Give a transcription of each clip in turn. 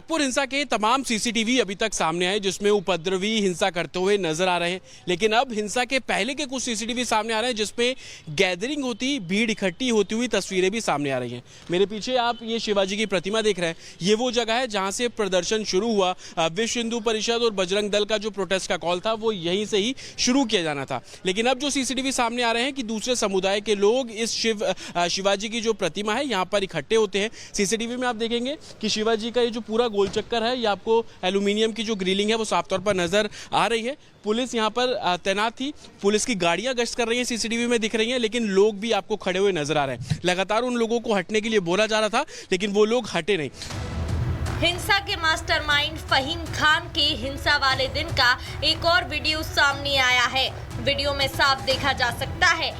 नागपुर हिंसा के तमाम सीसीटीवी अभी तक सामने आए जिसमें उपद्रवी हिंसा करते हुए नजर आ रहे हैं, लेकिन अब हिंसा के पहले के कुछ सीसीटीवी सामने आ रहे हैं जिसमें गैदरिंग होती, भीड़ इकट्ठी होती हुई तस्वीरें भी सामने आ रही हैं। मेरे पीछे आप ये शिवाजी की प्रतिमा देख रहे हैं, ये वो जगह है जहां से प्रदर्शन शुरू हुआ। विश्व हिंदू परिषद और बजरंग दल का जो प्रोटेस्ट का कॉल था वो यहीं से ही शुरू किया जाना था, लेकिन अब जो सीसीटीवी सामने आ रहे हैं कि दूसरे समुदाय के लोग इस शिवाजी की जो प्रतिमा है यहाँ पर इकट्ठे होते हैं। सीसीटीवी में आप देखेंगे कि शिवाजी का ये जो पूरा गोल चक्कर है, ये आपको एल्यूमिनियम की जो ग्रिलिंग है वो साफ तौर पर नजर आ रही है। पुलिस यहाँ पर तैनात थी, पुलिस की गाड़ियां गश्त कर रही हैं, सीसीटीवी में दिख रही हैं, लेकिन लोग भी आपको खड़े हुए नजर आ रहे हैं। लगातार उन लोगों को हटने के लिए बोला जा रहा था, लेकिन वो लोग हटे नहीं। हिंसा के मास्टरमाइंड फहीम खान के हिंसा वाले दिन का एक और वीडियो सामने आया है। वीडियो में साफ देखा जा सकता है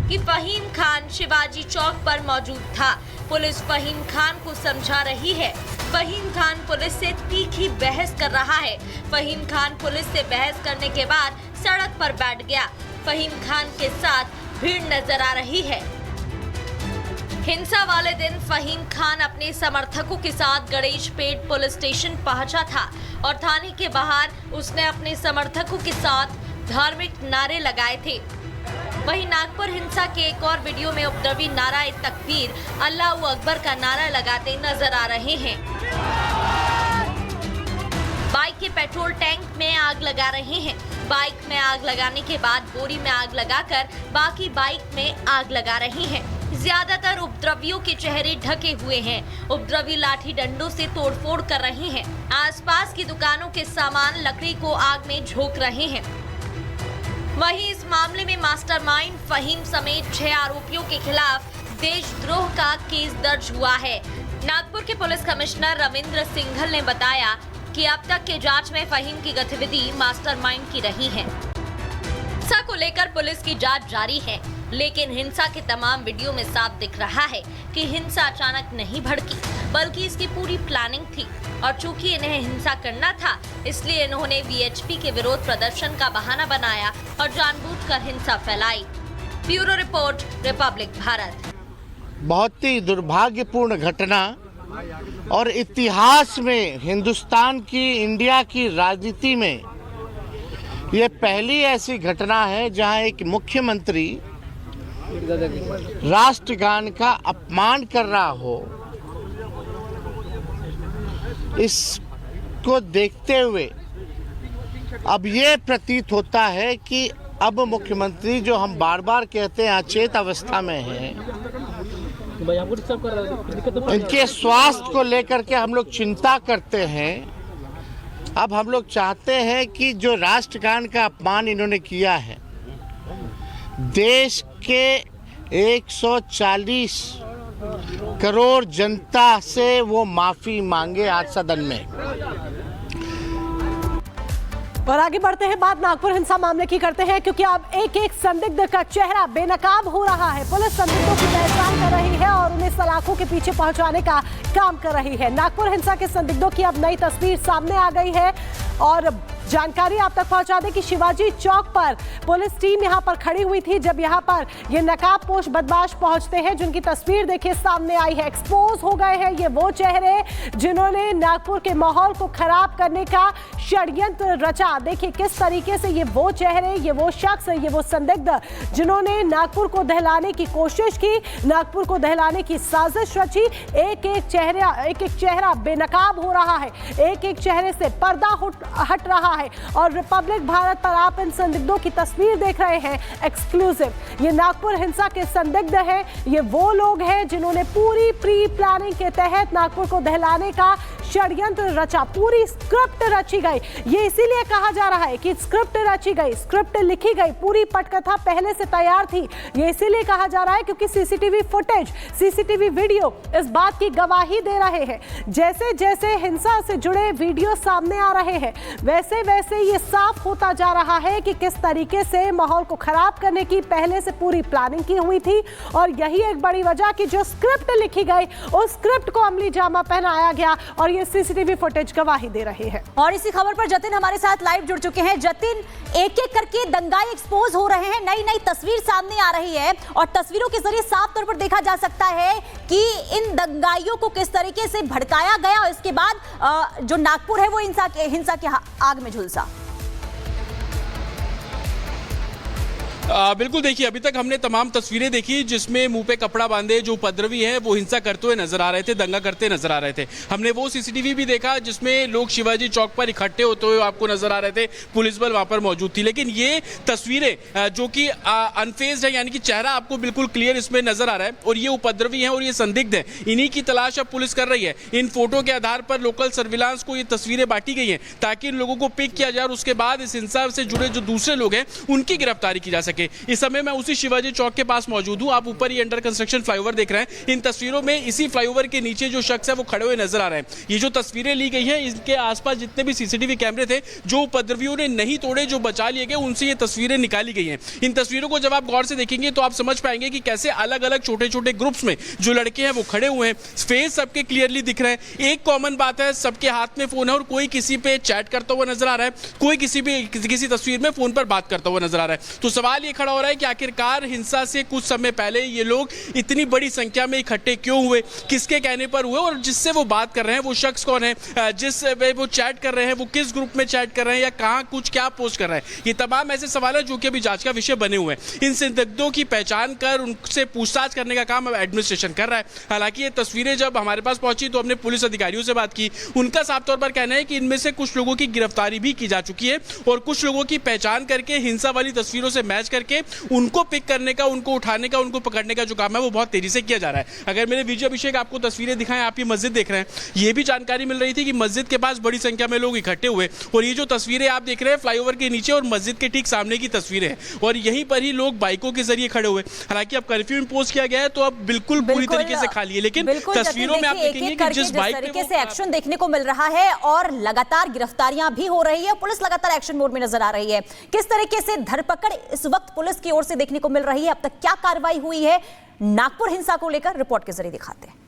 कि फहीम खान शिवाजी चौक पर मौजूद था। पुलिस फहीम खान को समझा रही है। फहीम खान पुलिस से तीखी बहस कर रहा है। फहीम खान पुलिस से बहस करने के बाद सड़क पर बैठ गया। फहीम खान के साथ भीड़ नजर आ रही है। हिंसा वाले दिन फहीम खान अपने समर्थकों के साथ गणेशपेट पुलिस स्टेशन पहुंचा था और थाने के बाहर उसने अपने समर्थकों के साथ धार्मिक नारे लगाए थे। वहीं नागपुर हिंसा के एक और वीडियो में उपद्रवी नारा तकबीर अल्लाह अकबर का नारा लगाते नजर आ रहे हैं। बाइक के पेट्रोल टैंक में आग लगा रहे हैं। बाइक में आग लगाने के बाद बोरी में आग लगाकर बाकी बाइक में आग लगा रहे हैं। ज्यादातर उपद्रवियों के चेहरे ढके हुए हैं। उपद्रवी लाठी डंडों से तोड़फोड़ कर रहे हैं। आसपास की दुकानों के सामान लकड़ी को आग में झोंक रहे हैं। वहीं इस मामले में मास्टरमाइंड फहीम समेत 6 आरोपियों के खिलाफ देशद्रोह का केस दर्ज हुआ है। नागपुर के पुलिस कमिश्नर रविंद्र सिंघल ने बताया कि अब तक के जांच में फहीम की गतिविधि मास्टरमाइंड की रही है। हिंसा को लेकर पुलिस की जांच जारी है, लेकिन हिंसा के तमाम वीडियो में साफ दिख रहा है कि हिंसा अचानक नहीं भड़की, बल्कि इसकी पूरी प्लानिंग थी। और चूंकि इन्हें हिंसा करना था, इसलिए इन्होंने वीएचपी के विरोध प्रदर्शन का बहाना बनाया और जानबूझकर हिंसा फैलाई। Bureau report, Republic Bharat. बहुत ही दुर्भाग्यपूर्ण घटना और इतिहास में हिंदुस्तान की, इंडिया की राजनीति में ये पहली ऐसी घटना है जहां एक मुख्यमंत्री राष्ट्रगान का अपमान कर रहा हो। इसको देखते हुए अब ये प्रतीत होता है कि अब मुख्यमंत्री, जो हम बार बार कहते हैं अचेत अवस्था में हैं, इनके स्वास्थ्य को लेकर के हम लोग चिंता करते हैं। अब हम लोग चाहते हैं कि जो राष्ट्रगान का अपमान इन्होंने किया है, देश के 140 करोड़ जनता से वो माफी मांगे आज सदन में। और आगे बढ़ते हैं, बात नागपुर हिंसा मामले की करते हैं, क्योंकि अब एक एक संदिग्ध का चेहरा बेनकाब हो रहा है। पुलिस संदिग्धों की पहचान कर रही है और उन्हें सलाखों के पीछे पहुंचाने का काम कर रही है। नागपुर हिंसा के संदिग्धों की अब नई तस्वीर सामने आ गई है और जानकारी आप तक पहुंचा दें कि शिवाजी चौक पर पुलिस टीम यहां पर खड़ी हुई थी जब यहां पर ये नकाबपोश बदमाश पहुंचते हैं, जिनकी तस्वीर देखिए सामने आई है। एक्सपोज हो गए हैं ये वो चेहरे जिन्होंने नागपुर के माहौल को खराब करने का षड्यंत्र रचा। देखिए किस तरीके से ये वो चेहरे, ये वो शख्स, ये वो संदिग्ध जिन्होंने नागपुर को दहलाने की कोशिश की, नागपुर को दहलाने की साजिश रची। एक एक चेहरा बेनकाब हो रहा है, एक एक चेहरे से पर्दा हट रहा है। और रिपब्लिक भारत पर आप इन संदिग्धों की तस्वीर देख रहे हैं एक्सक्लूसिव। ये नागपुर हिंसा के संदिग्ध हैं, ये वो लोग हैं जिन्होंने पूरी प्री प्लानिंग के तहत नागपुर को दहलाने का षड्यंत्र रचा। पूरी स्क्रिप्ट रची गई। ये इसीलिए कहा जा रहा है कि स्क्रिप्ट रची गई, स्क्रिप्ट लिखी गई, पूरी पटकथा पहले से तैयार थी। ये इसीलिए कहा जा रहा है क्योंकि सीसीटीवी फुटेज, सीसीटीवी वीडियो इस बात की गवाही दे रहे हैं। जैसे जैसे हिंसा से जुड़े वीडियो सामने आ रहे हैं, वैसे वैसे ये साफ होता जा रहा है कि किस तरीके से माहौल को खराब करने की पहले से पूरी प्लानिंग की हुई थी। और यही एक बड़ी वजह कि जो स्क्रिप्ट लिखी गई, उस स्क्रिप्ट को अमली जामा पहनाया गया और ये ये सीसीटीवी फुटेज गवाही दे रहे हैं। और इसी खबर पर जतिन हमारे साथ लाइव जुड़ चुके हैं। जतिन, एक एक करके दंगाई एक्सपोज हो रहे हैं, नई नई तस्वीर सामने आ रही है और तस्वीरों के जरिए साफ तौर पर देखा जा सकता है कि इन दंगाइयों को किस तरीके से भड़काया गया और इसके बाद जो नागपुर है वो हिंसा के आग में झुलसा। बिल्कुल, देखिए अभी तक हमने तमाम तस्वीरें देखी जिसमें मुंह पे कपड़ा बांधे जो उपद्रवी है वो हिंसा करते हुए नजर आ रहे थे, दंगा करते नजर आ रहे थे। हमने वो सीसीटीवी भी देखा जिसमें लोग शिवाजी चौक पर इकट्ठे होते हुए आपको नजर आ रहे थे, पुलिस बल वहां पर मौजूद थी। लेकिन ये तस्वीरें जो कि अनफेस्ड है, यानी कि चेहरा आपको बिल्कुल क्लियर इसमें नजर आ रहा है और ये उपद्रवी है और ये संदिग्ध है, इन्हीं की तलाश अब पुलिस कर रही है। इन फोटो के आधार पर लोकल सर्विलांस को ये तस्वीरें बांटी गई हैं ताकि इन लोगों को पिक किया जाए और उसके बाद इस हिंसा से जुड़े जो दूसरे लोग हैं उनकी गिरफ्तारी की जा सके। इस समय मैं उसी शिवाजी चौक के पास मौजूद हूं। आप ऊपर ये अंडर कंस्ट्रक्शन फ्लाईओवर देख रहे हैं। इन तस्वीरों में इसी फ्लाईओवर के नीचे जो शख्स है वो खड़े हुए नजर आ रहे हैं। ये जो तस्वीरें ली गई हैं इसके आसपास जितने भी सीसीटीवी कैमरे थे जो उपद्रवियों ने नहीं तोड़े, जो बचा लिए गए, उनसे ये तस्वीरें निकाली गई हैं। इन तस्वीरों को जब आप गौर से देखेंगे तो आप समझ पाएंगे कि कैसे अलग अलग छोटे छोटे ग्रुप्स में जो लड़के हैं वो खड़े हुए हैं, फेस सबके क्लियरली दिख रहे हैं। एक कॉमन बात है, सबके हाथ में फोन है और कोई किसी पे चैट करता हुआ नजर आ रहा है, कोई किसी तस्वीर में फोन पर बात करता हुआ नजर आ रहा है। तो सवाल ये खड़ा हो रहा है कि आखिरकार हिंसा से कुछ समय पहले ये लोग इतनी बड़ी संख्या में इकट्ठे क्यों हुए, किसके कहने पर हुए और जिससे वो बात कर रहे हैं वो शख्स कौन है, जिस वो चैट कर रहे हैं वो किस ग्रुप में चैट कर रहे हैं या कहां कुछ क्या पोस्ट कर रहे हैं। ये तमाम ऐसे सवाल है जो कि अभी जांच का विषय बने हुए हैं। इन संदिग्धों की पहचान कर उनसे पूछताछ करने का काम एडमिनिस्ट्रेशन कर रहा है। हालांकि ये तस्वीरें जब हमारे पास पहुंची तो हमने पुलिस अधिकारियों से बात की। उनका साफ तौर पर कहना है कि इनमें से कुछ लोगों की गिरफ्तारी भी की जा चुकी है और कुछ लोगों की पहचान करके हिंसा वाली तस्वीरों से मैच करके उनको पिक करने का, उनको उठाने का, उनको पकड़ने का जो काम है वो बहुत तेजी से किया जा रहा है। अगर मेरे विजय अभिषेक आपको तस्वीरें दिखाएं, आप ये मस्जिद देख रहे हैं, ये भी जानकारी मिल रही थी कि मस्जिद के पास बड़ी संख्या में लोग इकट्ठे हुए और ये जो तस्वीरें आप देख रहे हैं फ्लाईओवर के नीचे और मस्जिद के ठीक सामने की तस्वीरें हैं और यहीं पर ही लोग बाइकों के जरिए खड़े हुए। हालांकि अब कर्फ्यू इम्पोज किया गया है तो अब बिल्कुल पूरी तरीके से खाली है, लेकिन तस्वीरों में आप देखेंगे कि जिस बाइक तरीके से एक्शन देखने को मिल रहा है और लगातार गिरफ्तारियां भी हो रही है, पुलिस लगातार एक्शन मोड में नजर आ रही है। किस तरीके से धरपकड़ इस वक्त पुलिस की ओर से देखने को मिल रही है, अब तक क्या कार्रवाई हुई है, नागपुर हिंसा को लेकर रिपोर्ट के जरिए दिखाते हैं।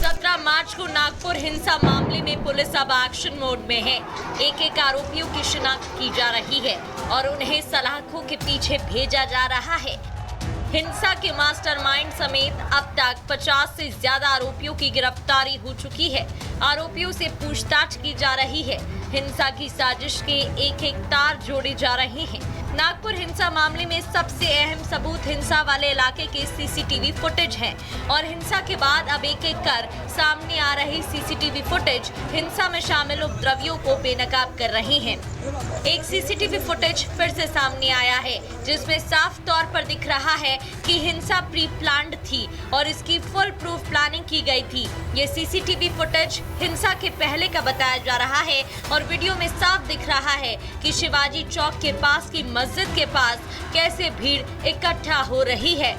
17 मार्च को नागपुर हिंसा मामले में पुलिस अब एक्शन मोड में है। एक एक आरोपियों की शिनाख्त की जा रही है और उन्हें सलाखों के पीछे भेजा जा रहा है। हिंसा के मास्टरमाइंड समेत अब तक 50 से ज्यादा आरोपियों की गिरफ्तारी हो चुकी है। आरोपियों से पूछताछ की जा रही है। हिंसा की साजिश के एक एक तार जोड़े जा रहे हैं। नागपुर हिंसा मामले में सबसे अहम सबूत हिंसा वाले इलाके के सीसीटीवी फुटेज है और हिंसा के बाद अब एक एक कर सामने आ रही सीसीटीवी फुटेज हिंसा में शामिल उपद्रवियों को बेनकाब कर रही हैं। एक सीसीटीवी फुटेज फिर से सामने आया है जिसमें साफ तौर पर दिख रहा है कि हिंसा प्री प्लान्ड थी और इसकी फुल प्रूफ प्लानिंग की गई थी। ये सीसीटीवी फुटेज हिंसा के पहले का बताया जा रहा है और वीडियो में साफ दिख रहा है कि शिवाजी चौक के पास की मस्जिद के पास कैसे भीड़ इकट्ठा हो रही है।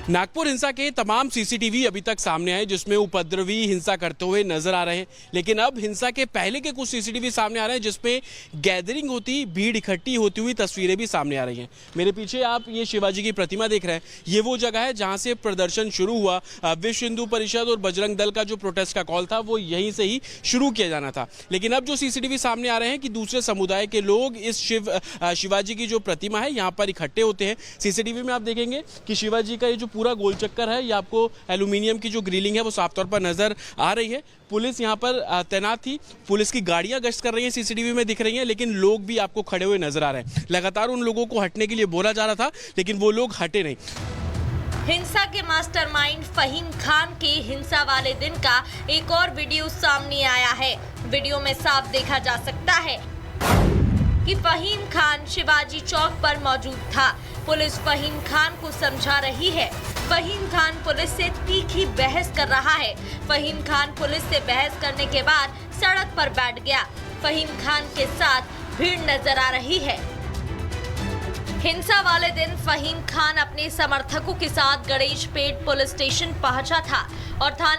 नागपुर हिंसा के तमाम सीसीटीवी अभी तक सामने आए जिसमें उपद्रवी हिंसा करते हुए नजर आ रहे हैं, लेकिन अब हिंसा के पहले के कुछ सीसीटीवी सामने आ रहे हैं जिसमें गैदरिंग होती, भीड़ इकट्ठी होती हुई तस्वीरें भी सामने आ रही हैं। मेरे पीछे आप ये शिवाजी की प्रतिमा देख रहे हैं, ये वो जगह है जहां से प्रदर्शन शुरू हुआ। विश्व हिंदू परिषद और बजरंग दल का जो प्रोटेस्ट का कॉल था वो यहीं से ही शुरू किया जाना था। लेकिन अब जो सीसीटीवी सामने आ रहे हैं कि दूसरे समुदाय के लोग इस शिवाजी की जो प्रतिमा है यहाँ पर इकट्ठे होते हैं। सीसीटीवी में आप देखेंगे कि शिवाजी का ये जो पूरा गोल चक्कर है, ये आपको एल्यूमिनियम की जो ग्रिलिंग है वो साफ तौर पर नजर आ रही है। पुलिस यहाँ पर तैनात थी, पुलिस की गाड़ियां गश्त कर रही हैं, सीसीटीवी में दिख रही हैं, लेकिन लोग भी आपको खड़े हुए नजर आ रहे हैं। लगातार उन लोगों को हटने के लिए बोला जा रहा था लेकिन वो लोग हटे नहीं। हिंसा के मास्टरमाइंड फहीम खान के हिंसा वाले दिन का एक और वीडियो सामने आया है। वीडियो में साफ देखा जा सकता है कि फहीम खान शिवाजी चौक पर मौजूद था। पुलिस फहीम खान को समझा रही है। फहीम खान पुलिस से तीखी बहस कर रहा है। फहीम खान पुलिस से बहस करने के बाद सड़क पर बैठ गया। फहीम खान के साथ भीड़ नजर आ रही है। हिंसा वाले दिन फहीम खान अपने समर्थकों के साथ गणेश पेट पुलिस स्टेशन पहुंचा था और थाने